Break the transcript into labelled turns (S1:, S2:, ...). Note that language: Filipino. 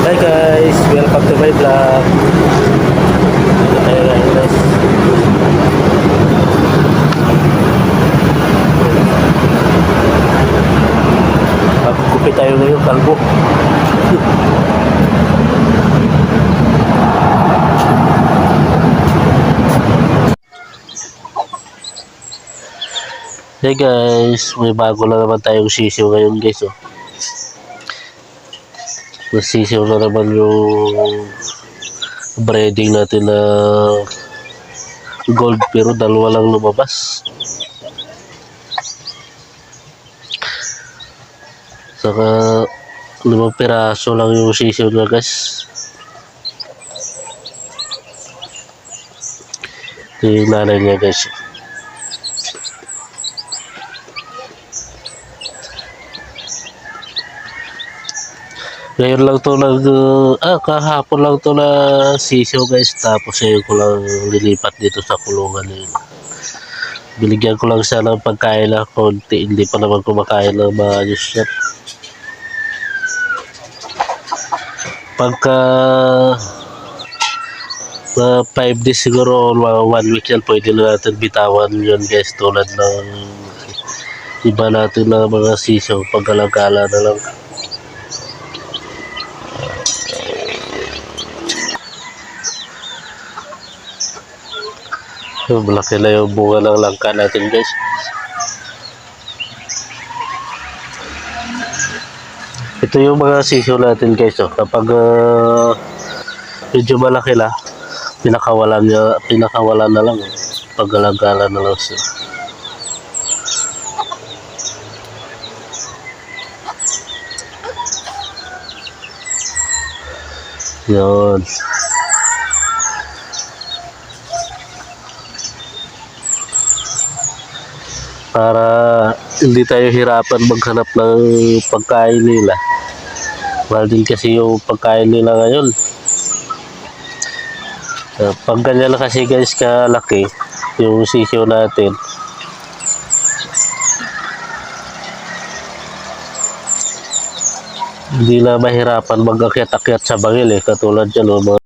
S1: Hi guys, welcome to my vlog. Dito tayo ngayon guys. Magkupit tayo ngayon, kalbo. Hey guys, may bago na naman tayong sisiw ngayon guys. Oh. Nasisiw na naman yung breeding natin na gold, pero dalawa lang lumabas. Saka 5 piraso lang yung sisiw na guys. Ito yung nanay niya guys. Ngayon lang to kahapon lang to na sisiw guys, tapos ngayon ko lang lilipat dito sa kulungan nila. Binigyan ko lang siya ng pagkain na konti, hindi pa naman kumakain ng maayos yan. Pagka 5 days siguro, 1 week yan, pwede na natin bitawan yun guys, tulad ng iba natin na mga sisiw, pagkalagala na lang. Malaki na yung bunga ng langka natin guys. Ito yung mga sisiw natin guys. Oh. Kapag medyo malaki na, pinakawalan na lang. Paggalagala na lang sila. Yun. Para hindi tayo hirapan maghanap ng pagkain nila. Mahal din kasi yung pagkain nila ngayon. Pag ganyan na kasi guys kalaki yung sisiw natin, hindi na mahirapan mag-akyat-akyat sa bangil katulad dyan.